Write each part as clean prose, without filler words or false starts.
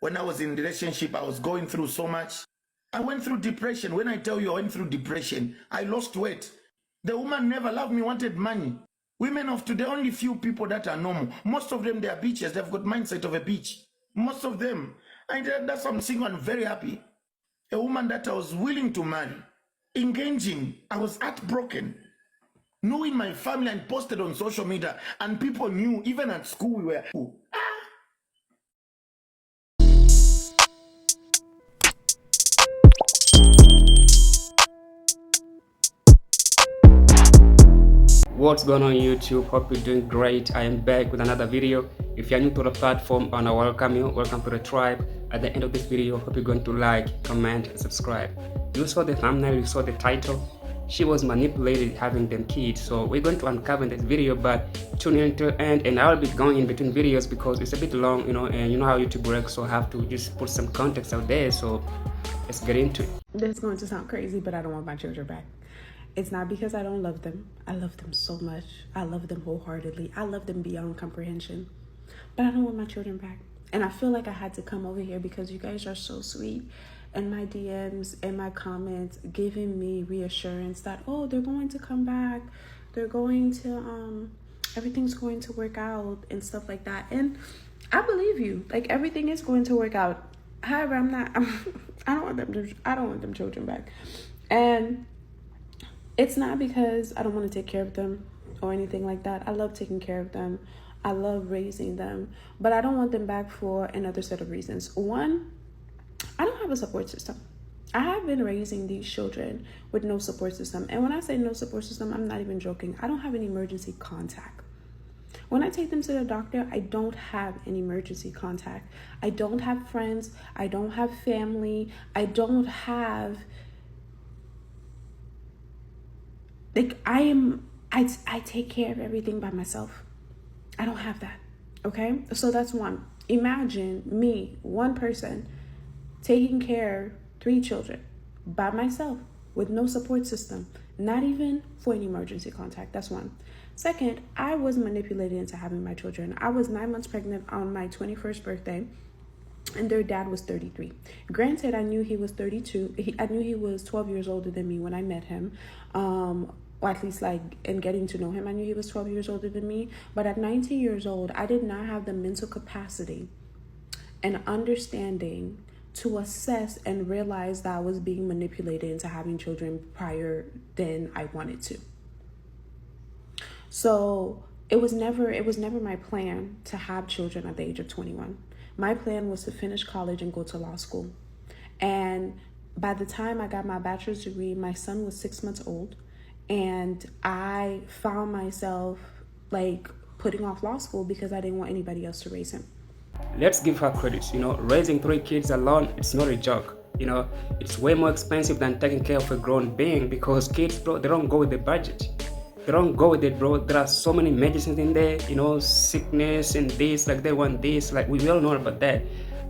When I was in a relationship, I was going through so much. I went through depression. When I tell you I went through depression, I lost weight. The woman never loved me, wanted money. Women of today, only few people that are normal. Most of them, they are bitches. They've got mindset of a bitch. Most of them. And that's why I'm single and very happy. A woman that I was willing to marry, engaging. I was heartbroken. Knowing my family and posted on social media, and people knew, even at school, we were. What's going on YouTube? Hope you're doing great. I am back with another video. If you're new to the platform, I want to welcome you. Welcome to the tribe. At the end of this video, hope you're going to like, comment, and subscribe. You saw the thumbnail, you saw the title. She was manipulated having them kids. So we're going to uncover this video, but tune in till the end, and I'll be going in between videos because it's a bit long, and you know how YouTube works, so I have to just put some context out there. So let's get into it. This is going to sound crazy, but I don't want my children back. It's not because I don't love them. I love them so much. I love them wholeheartedly. I love them beyond comprehension. But I don't want my children back. And I feel like I had to come over here because you guys are so sweet. And my DMs and my comments giving me reassurance that, oh, they're going to come back. They're going to, everything's going to work out and stuff like that. And I believe you. Like, everything is going to work out. However, I don't want them children back. And it's not because I don't want to take care of them or anything like that. I love taking care of them. I love raising them. But I don't want them back for another set of reasons. One, I don't have a support system. I have been raising these children with no support system. And when I say no support system, I'm not even joking. I don't have an emergency contact. When I take them to the doctor, I don't have an emergency contact. I don't have friends. I don't have family. I don't have... Like, I take care of everything by myself. I don't have that, okay? So that's one. Imagine me, one person, taking care of 3 children by myself with no support system, not even for an emergency contact. That's one. Second, I was manipulated into having my children. I was 9 months pregnant on my 21st birthday, and their dad was 33. Granted, I knew he was 32. I knew he was 12 years older than me when I met him. Or at least, like, in getting to know him, I knew he was 12 years older than me. But at 19 years old, I did not have the mental capacity and understanding to assess and realize that I was being manipulated into having children prior than I wanted to. So it was never my plan to have children at the age of 21. My plan was to finish college and go to law school. And by the time I got my bachelor's degree, my son was 6 months old. And I found myself, like, putting off law school because I didn't want anybody else to raise him. Let's give her credit. Raising 3 kids alone, it's not a joke. It's way more expensive than taking care of a grown being, because kids, bro, they don't go with the budget. They don't go with it, bro. There are so many medicines in there, sickness and this, like they want this, like we all know about that.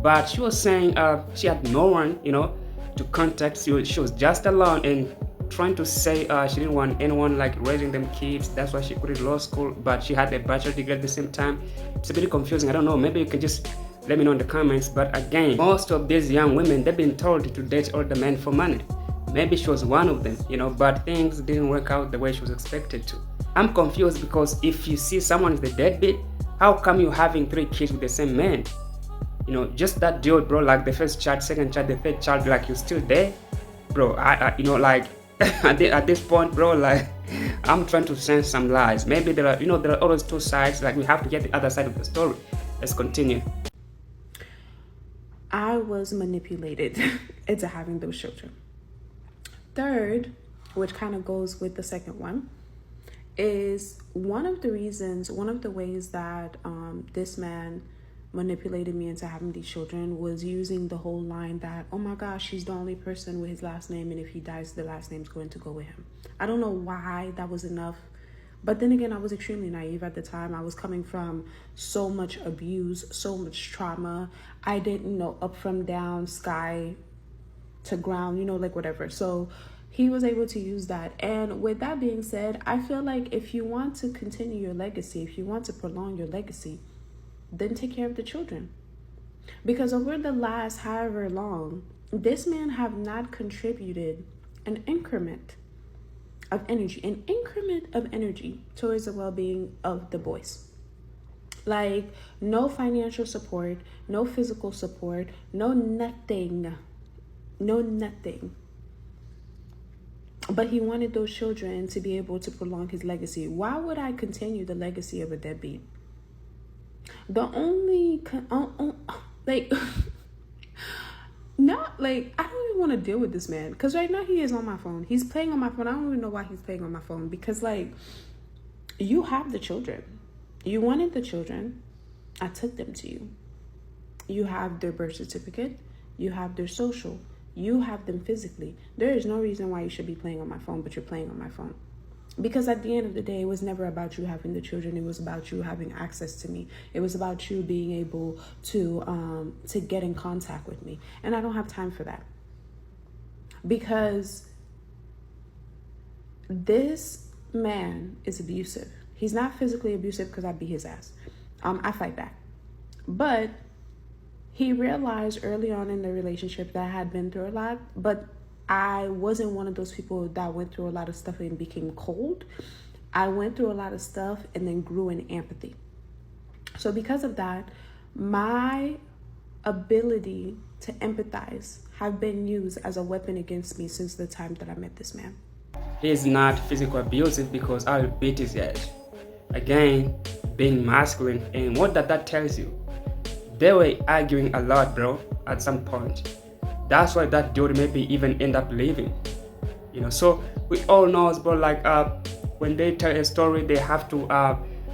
But she was saying she had no one, to contact. She was just alone and trying to say she didn't want anyone like raising them kids. That's why she quit law school, but she had a bachelor degree at the same time. It's a bit confusing. I don't know, maybe you can just let me know in the comments. But again, most of these young women, they've been told to date older men for money. Maybe she was one of them, but things didn't work out the way she was expected to. I'm confused because if you see someone is the deadbeat, how come you having 3 kids with the same man? Just that deal, bro, like the first child, second child, the third child, like you're still there, bro. Like at this point, bro, like I'm trying to sense some lies. Maybe there are always 2 sides. Like we have to get the other side of the story. Let's continue. I was manipulated into having those children. Third, which kind of goes with the second one, is one of the ways that this man manipulated me into having these children was using the whole line that, oh my gosh, she's the only person with his last name, and if he dies, the last name's going to go with him. I don't know why that was enough. But then again, I was extremely naive at the time. I was coming from so much abuse, so much trauma. I didn't know up from down, sky to ground, like whatever. So he was able to use that. And with that being said, I feel like if you want to continue your legacy, if you want to prolong your legacy, then take care of the children. Because over the last however long, this man have not contributed an increment of energy towards the well-being of the boys. Like, no financial support, no physical support, no nothing. But he wanted those children to be able to prolong his legacy. Why would I continue the legacy of a deadbeat? The only like not like I don't even want to deal with this man, because right now he is on my phone. He's playing on my phone. I don't even know why he's playing on my phone, because like, you have the children. You wanted the children. I took them to you. You have their birth certificate. You have their social. You have them physically. There is no reason why you should be playing on my phone, but you're playing on my phone. Because at the end of the day, it was never about you having the children. It was about you having access to me. It was about you being able to get in contact with me. And I don't have time for that. Because this man is abusive. He's not physically abusive, because I beat his ass. I fight back. But he realized early on in the relationship that I had been through a lot, but I wasn't one of those people that went through a lot of stuff and became cold. I went through a lot of stuff and then grew in empathy. So because of that, my ability to empathize have been used as a weapon against me since the time that I met this man. He's not physical abusive because I'll beat his ass. Again, being masculine. And what that tells you? They were arguing a lot, bro, at some point. That's why that dude maybe even end up leaving. So we all know, bro, like when they tell a story, they have to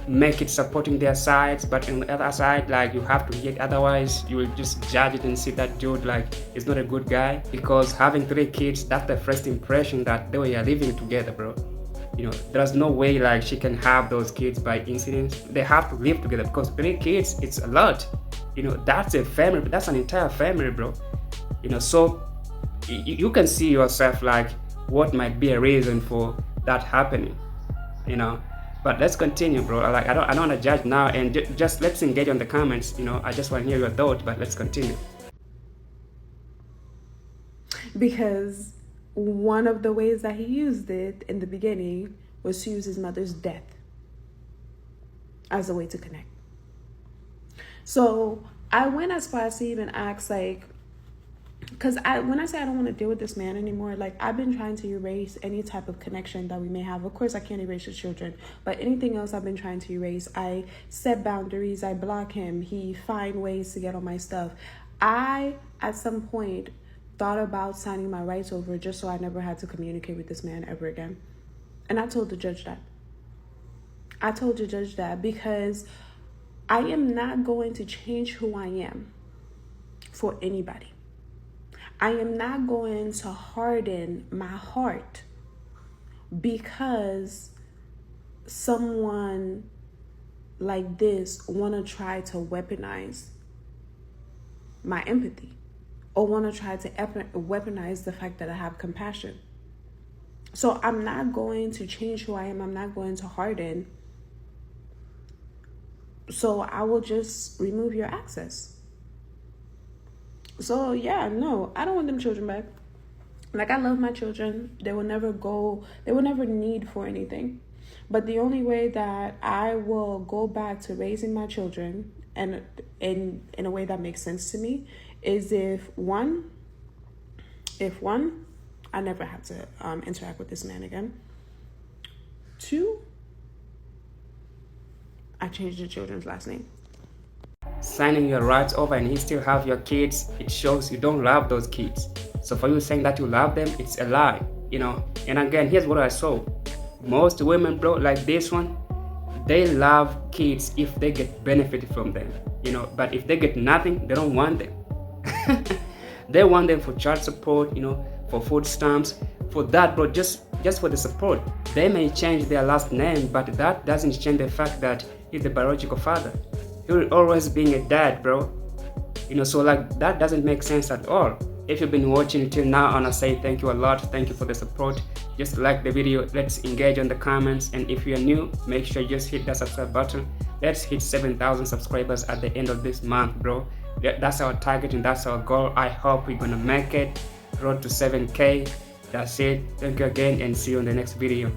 make it supporting their sides, but on the other side, like, you have to hate, otherwise you will just judge it and see that dude like is not a good guy. Because having 3 kids, that's the first impression that they were living together, bro. There's no way like she can have those kids by incident. They have to live together, because 3 kids, it's a lot. That's a family, that's an entire family, bro. So you can see yourself like what might be a reason for that happening. But let's continue, bro. Like, I don't want to judge now, and just let's engage on the comments. I just want to hear your thoughts, but let's continue. Because one of the ways that he used it in the beginning was to use his mother's death as a way to connect. So I went as far as to even ask, like, because when I say I don't want to deal with this man anymore, like, I've been trying to erase any type of connection that we may have. Of course, I can't erase his children, but anything else I've been trying to erase. I set boundaries. I block him. He find ways to get on my stuff. I, at some point, thought about signing my rights over just so I never had to communicate with this man ever again. And I told the judge that. Because I am not going to change who I am for anybody. I am not going to harden my heart because someone like this want to try to weaponize my empathy, or want to try to weaponize the fact that I have compassion. So I'm not going to change who I am. I'm not going to harden. So I will just remove your access. So yeah, no, I don't want them children back. Like, I love my children. They will never need for anything. But the only way that I will go back to raising my children, and in a way that makes sense to me, is if one, I never have to interact with this man again. 2, I changed the children's last name. Signing your rights over and he still have your kids, it shows you don't love those kids. So for you saying that you love them, it's a lie, And again, here's what I saw. Most women, bro, like this one, they love kids if they get benefit from them, But if they get nothing, they don't want them. They want them for child support, for food stamps, for that, bro, just for the support. They may change their last name, but that doesn't change the fact that he's the biological father. He will always being a dad, bro. So like, that doesn't make sense at all. If you've been watching till now, I wanna say thank you a lot. Thank you for the support. Just like the video, let's engage on the comments. And if you're new, make sure you just hit that subscribe button. Let's hit 7,000 subscribers at the end of this month, bro. That's our target and that's our goal. I hope we're gonna make it. Road to 7K. That's it. Thank you again and see you on the next video.